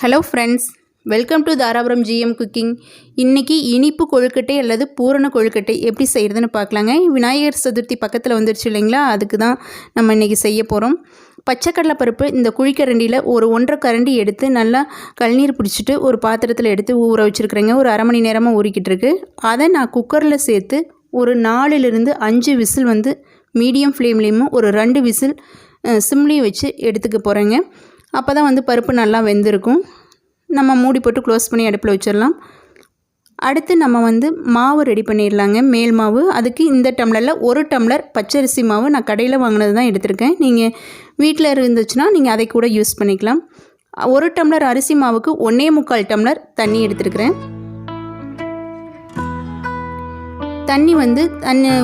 Hello friends, welcome to Dharapuram GM cooking. இன்றைக்கி இனிப்பு கொழுக்கட்டை அல்லது பூரண கொழுக்கட்டை எப்படி செய்கிறதுன்னு பார்க்கலாங்க. விநாயகர் சதுர்த்தி பக்கத்தில் வந்துருச்சு இல்லைங்களா, அதுக்கு தான் நம்ம இன்றைக்கி செய்ய போகிறோம். பச்சைக்கடலை பருப்பு இந்த குழிக்கரண்டியில் ஒரு 1.5 கரண்டி எடுத்து நல்லா கழுநீர் பிடிச்சிட்டு ஒரு பாத்திரத்தில் எடுத்து ஊற வச்சுருக்குறேங்க. ஒரு அரை மணி நேரமாக ஊறிக்கிட்டு இருக்கு. அதை நான் குக்கரில் சேர்த்து ஒரு 4லிருந்து 5 விசில் வந்து மீடியம் ஃப்ளேம்லேயும் ஒரு 2 விசில் சிம்லேயும் வச்சு எடுத்துக்க போகிறேங்க. அப்போ தான் வந்து பருப்பு நல்லா வெந்திருக்கும். நம்ம மூடி போட்டு க்ளோஸ் பண்ணி அடுப்பில் வச்சிடலாம். அடுத்து நம்ம வந்து மாவு ரெடி பண்ணிடலாங்க. மேல் மாவு அதுக்கு இந்த டம்ளரில் 1 டம்ளர் பச்சரிசி மாவு நான் கடையில் வாங்கினது தான் எடுத்திருக்கேன். நீங்கள் வீட்டில் இருந்துச்சுன்னா நீங்கள் அதை கூட யூஸ் பண்ணிக்கலாம். 1 டம்ளர் அரிசி மாவுக்கு 1.25 டம்ளர் தண்ணி எடுத்துருக்கிறேன். தண்ணி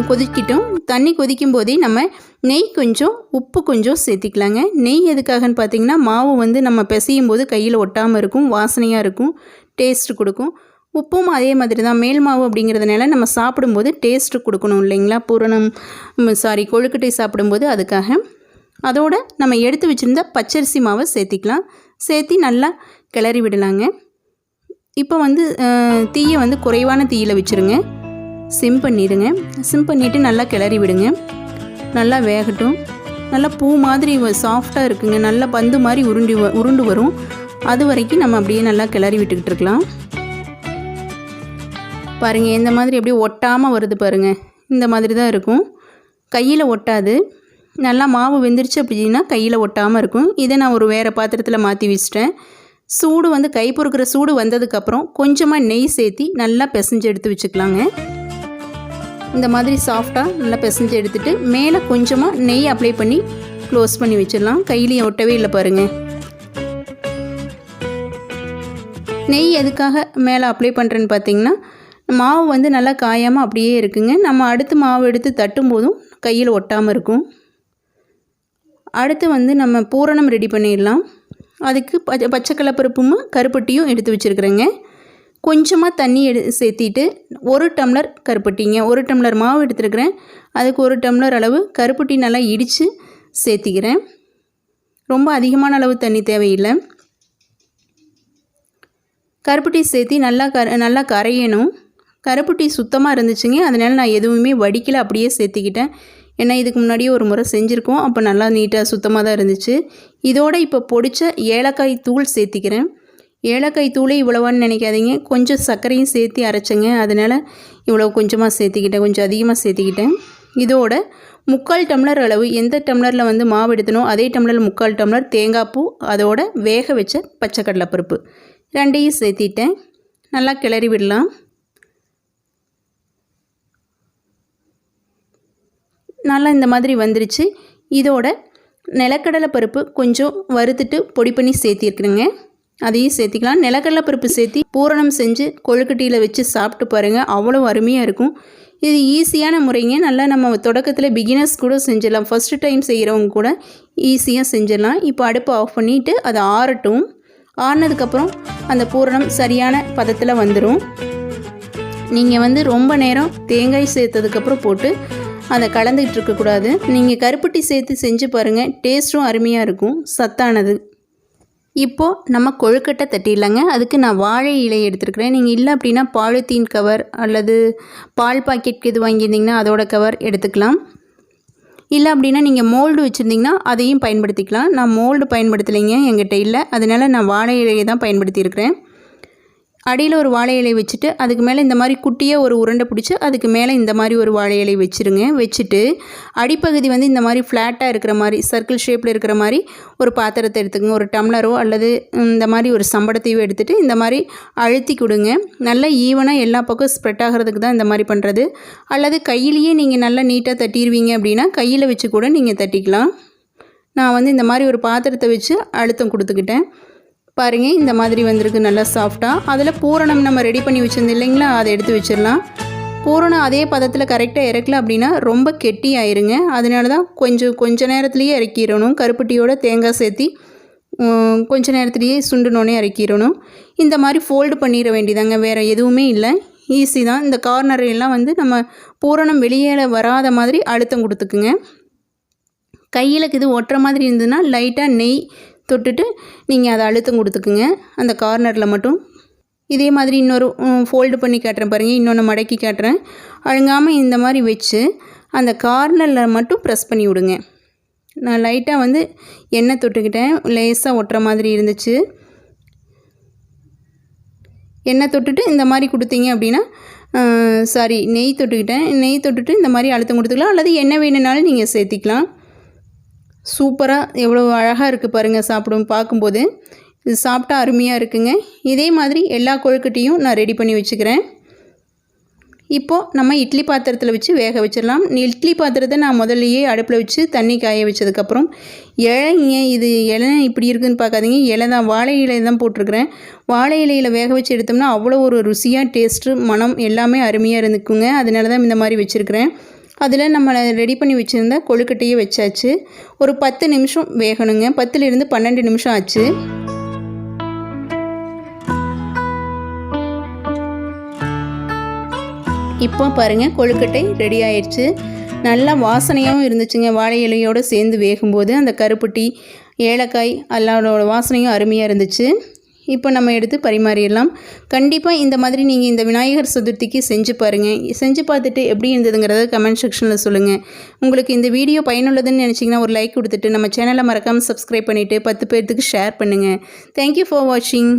கொதிக்கிட்டும். தண்ணி கொதிக்கும் போதே நம்ம நெய் கொஞ்சம் உப்பு கொஞ்சம் சேர்த்திக்கலாங்க. நெய் எதுக்காகன்னு பார்த்தீங்கன்னா, மாவு வந்து நம்ம பிசையும் போது கையில் ஒட்டாமல் இருக்கும், வாசனையாக இருக்கும், டேஸ்ட்டு கொடுக்கும். உப்பும் அதே மாதிரி தான். மேல் மாவு அப்படிங்கிறதுனால நம்ம சாப்பிடும்போது டேஸ்ட்டு கொடுக்கணும் இல்லைங்களா, கொழுக்கட்டை சாப்பிடும்போது அதுக்காக. அதோட நம்ம எடுத்து வச்சுருந்த பச்சரிசி மாவை சேர்த்திக்கலாம். சேர்த்தி நல்லா கிளறி விடலாங்க. இப்போ வந்து தீயை வந்து குறைவான தீயில் வச்சுருங்க. சிம் பண்ணிடுங்க. சிம் பண்ணிவிட்டு நல்லா கிளறி விடுங்க. நல்லா வேகட்டும். நல்லா பூ மாதிரி சாஃப்டாக இருக்குங்க. நல்லா பந்து மாதிரி உருண்டு வரும். அது வரைக்கும் நம்ம அப்படியே நல்லா கிளறி விட்டுக்கிட்டு இருக்கலாம். பாருங்கள், இந்த மாதிரி அப்படியே ஒட்டாமல் வருது பாருங்கள். இந்த மாதிரி தான் இருக்கும். கையில் ஒட்டாது. நல்லா மாவு வெந்துருச்சு அப்படின்னா கையில் ஒட்டாமல் இருக்கும். இதை நான் ஒரு வேறு பாத்திரத்தில் மாற்றி வச்சிட்டேன். சூடு வந்து கை பொறுக்கிற சூடு வந்ததுக்கப்புறம் கொஞ்சமாக நெய் சேர்த்தி நல்லா பிசைஞ்சு எடுத்து வச்சுக்கலாங்க. இந்த மாதிரி சாஃப்டாக நல்லா பிசைஞ்சு எடுத்துகிட்டு மேலே கொஞ்சமாக நெய் அப்ளை பண்ணி க்ளோஸ் பண்ணி வச்சிடலாம். கையிலையும் ஒட்டவே இல்லை பாருங்கள். நெய் எதுக்காக மேலே அப்ளை பண்ணுறேன்னு பார்த்தீங்கன்னா, மாவு வந்து நல்லா காயாமல் அப்படியே இருக்குங்க. நம்ம அடுத்து மாவு எடுத்து தட்டும் போதும் கையில் ஒட்டாமல் இருக்கும். அடுத்து வந்து நம்ம பூரணம் ரெடி பண்ணிடலாம். அதுக்கு பச்சைக்கடலை பருப்பும் கருப்பட்டியும் எடுத்து வச்சுருக்குறேங்க. கொஞ்சமாக தண்ணி சேர்த்திட்டு 1 டம்ளர் கருப்பட்டிங்க. 1 டம்ளர் மாவு எடுத்துருக்கிறேன். அதுக்கு 1 டம்ளர் அளவு கருப்பட்டி நல்லா இடித்து சேர்த்திக்கிறேன். ரொம்ப அதிகமான அளவு தண்ணி தேவையில்லை. கருப்பட்டி சேர்த்தி நல்லா கரையணும். கருப்பட்டி சுத்தமாக இருந்துச்சுங்க. அதனால் நான் எதுவுமே வடிக்கல, அப்படியே சேர்த்திக்கிட்டேன். ஏன்னா இதுக்கு முன்னாடியே ஒரு முறை செஞ்சுருக்கோம். அப்போ நல்லா நீட்டாக சுத்தமாக தான் இருந்துச்சு. இதோடு இப்போ பொடித்த ஏலக்காய் தூள் சேர்த்திக்கிறேன். ஏலக்காய் தூளே இவ்வளவான்னு நினைக்காதீங்க. கொஞ்சம் சர்க்கரையும் சேர்த்து அரைச்சேங்க. அதனால் இவ்வளோ கொஞ்சமாக சேர்த்திக்கிட்டேன், கொஞ்சம் அதிகமாக சேர்த்திக்கிட்டேன். இதோட 3/4 டம்ளர் அளவு, எந்த டம்ளரில் வந்து மாவு எடுத்தனோ அதே டம்ளரில் 3/4 டம்ளர் தேங்காய் பூ, அதோட வேக வச்ச பச்சைக்கடலை பருப்பு 2ஐயும் சேர்த்திட்டேன். நல்லா கிளறி விடலாம். நல்லா இந்த மாதிரி வந்துருச்சு. இதோட நிலக்கடலை பருப்பு கொஞ்சம் வறுத்துட்டு பொடி பண்ணி சேர்த்திருக்குறேங்க. அதையும் சேர்த்திக்கலாம். நிலக்கடலை பருப்பு சேர்த்தி பூரணம் செஞ்சு கொழுக்கட்டையில் வச்சு சாப்பிட்டு பாருங்கள், அவ்வளோ அருமையாக இருக்கும். இது ஈஸியான முறைங்க. நல்லா நம்ம தொடக்கத்தில் பிகினர்ஸ் கூட செஞ்சிடலாம். ஃபஸ்ட்டு டைம் செய்கிறவங்க கூட ஈஸியாக செஞ்சிடலாம். இப்போ அடுப்பு ஆஃப் பண்ணிவிட்டு அதை ஆறட்டும். ஆறினதுக்கப்புறம் அந்த பூரணம் சரியான பதத்தில் வந்துடும். நீங்கள் வந்து ரொம்ப நேரம் தேங்காய் சேர்த்ததுக்கப்புறம் போட்டு அதை கலந்துக்கிட்டு இருக்கக்கூடாது. நீங்கள் கருப்பட்டி சேர்த்து செஞ்சு பாருங்கள், டேஸ்ட்டும் அருமையாக இருக்கும், சத்தானது. இப்போது நம்ம கொழுக்கட்டை தட்டிடலாங்க. அதுக்கு நான் வாழை இலை எடுத்துருக்கிறேன். நீங்கள் இல்லை அப்படின்னா பாலித்தீன் கவர் அல்லது பால் பாக்கெட் இது வாங்கியிருந்தீங்கன்னா அதோட கவர் எடுத்துக்கலாம். இல்லை அப்படின்னா நீங்கள் மோல்டு வச்சுருந்தீங்கன்னா அதையும் பயன்படுத்திக்கலாம். நான் மோல்டு பயன்படுத்தலைங்க, எங்கிட்ட இல்லை. அதனால் நான் வாழை இலையை தான் பயன்படுத்தியிருக்கிறேன். அடியில் ஒரு வாழை இலை வச்சுட்டு அதுக்கு மேலே இந்த மாதிரி குட்டியாக ஒரு உருண்டை பிடிச்சி அதுக்கு மேலே இந்த மாதிரி ஒரு வாழை இலை வச்சுருங்க. வச்சுட்டு அடிப்பகுதி வந்து இந்த மாதிரி ஃப்ளாட்டாக இருக்கிற மாதிரி, சர்க்கிள் ஷேப்பில் இருக்கிற மாதிரி ஒரு பாத்திரத்தை எடுத்துக்கோங்க. ஒரு டம்ளரோ அல்லது இந்த மாதிரி ஒரு சம்படத்தையோ எடுத்துகிட்டு இந்த மாதிரி அழுத்தி கொடுங்க. நல்லா ஈவனாக எல்லா பக்கம் ஸ்ப்ரெட் ஆகிறதுக்கு தான் இந்த மாதிரி பண்ணுறது. அல்லது கையிலேயே நீங்கள் நல்லா நீட்டாக தட்டிடுவீங்க அப்படின்னா கையில் வச்சு கூட நீங்கள் தட்டிக்கலாம். நான் வந்து இந்த மாதிரி ஒரு பாத்திரத்தை வச்சு அழுத்தம் கொடுத்துக்கிட்டேன். பாருங்கள், இந்த மாதிரி வந்திருக்கு நல்லா சாஃப்டாக. அதில் பூரணம் நம்ம ரெடி பண்ணி வச்சுருந்தோம் இல்லைங்களா, அதை எடுத்து வச்சிடலாம். பூரணம் அதே பதத்தில் கரெக்டாக இறக்கல அப்படின்னா ரொம்ப கெட்டி ஆயிருங்க. அதனால தான் கொஞ்சம் நேரத்துலேயே இறக்கிடணும். கருப்பட்டியோட தேங்காய் சேர்த்தி கொஞ்சம் நேரத்துலேயே சுண்டுனோடனே இறக்கிடணும். இந்த மாதிரி ஃபோல்டு பண்ணிட வேண்டியதாங்க, வேறு எதுவுமே இல்லை. ஈஸி தான். இந்த கார்னரெல்லாம் வந்து நம்ம பூரணம் வெளியே வராத மாதிரி அழுத்தம் கொடுத்துக்குங்க. கையில் இது ஒட்டுற மாதிரி இருந்ததுன்னா லைட்டாக நெய் தொட்டுட்டு நீங்கள் அதை அழுத்தம் கொடுத்துக்குங்க அந்த கார்னரில் மட்டும். இதே மாதிரி இன்னொரு ஃபோல்டு பண்ணி காட்டுறேன் பாருங்கள், இன்னொன்று மடக்கி காட்டுறேன். அழுங்காமல் இந்த மாதிரி வச்சு அந்த கார்னரில் மட்டும் ப்ரெஸ் பண்ணி விடுங்க. நான் லைட்டாக வந்து எண்ணெய் தொட்டுக்கிட்டேன், லேசாக ஒட்டுற மாதிரி இருந்துச்சு. எண்ணெய் தொட்டுட்டு இந்த மாதிரி கொடுத்தீங்க அப்படின்னா நெய் தொட்டுக்கிட்டேன். நெய் தொட்டுட்டு இந்த மாதிரி அழுத்தம் கொடுத்துக்கலாம், அல்லது எண்ணெய் வேணுனாலும் நீங்கள் சேர்த்திக்கலாம். சூப்பராக எவ்வளோ அழகாக இருக்குது பாருங்கள், பார்க்கும்போது இது சாப்பிட்டா அருமையாக இருக்குங்க. இதே மாதிரி எல்லா கொழுக்கட்டையும் நான் ரெடி பண்ணி வச்சுக்கிறேன். இப்போது நம்ம இட்லி பாத்திரத்தில் வச்சு வேக வச்சிடலாம். இட்லி பாத்திரத்தை நான் முதல்லையே அடுப்பில் வச்சு தண்ணி காய வச்சதுக்கப்புறம் இலைங்க, இது இலை இப்படி இருக்குதுன்னு பார்க்காதீங்க, இலை தான், வாழை இலை தான் போட்டிருக்கிறேன். வாழை இலையில் வேக வச்சு எடுத்தோம்னா அவ்வளோ ஒரு ருசியாக டேஸ்ட்டு மனம் எல்லாமே அருமையாக இருந்துக்குங்க. அதனால தான் இந்த மாதிரி வச்சுருக்கிறேன். அதில் நம்ம ரெடி பண்ணி வச்சுருந்தா கொழுக்கட்டையே வச்சாச்சு. ஒரு 10 நிமிஷம் வேகணுங்க, 10லிருந்து 12 நிமிஷம் ஆச்சு. இப்போ பாருங்கள், கொழுக்கட்டை ரெடி ஆயிடுச்சு. நல்லா வாசனையாகவும் இருந்துச்சுங்க. வாழை இலையோடு சேர்ந்து வேகும்போது அந்த கருப்பட்டி, ஏலக்காய் எல்லாரோட வாசனையும் அருமையாக இருந்துச்சு. இப்போ நம்ம எடுத்து பரிமாறிடலாம். கண்டிப்பாக இந்த மாதிரி நீங்கள் இந்த விநாயகர் சதுர்த்திக்கு செஞ்சு பாருங்கள். செஞ்சு பார்த்துட்டு எப்படி இருந்ததுங்கிறத கமெண்ட் செக்ஷனில் சொல்லுங்கள். உங்களுக்கு இந்த வீடியோ பயனுள்ளதுன்னு நினச்சிங்கன்னா ஒரு லைக் கொடுத்துட்டு நம்ம சேனலை மறக்காமல் சப்ஸ்கிரைப் பண்ணிவிட்டு 10 பேர்த்துக்கு ஷேர் பண்ணுங்கள். தேங்க்யூ ஃபார் வாட்சிங்.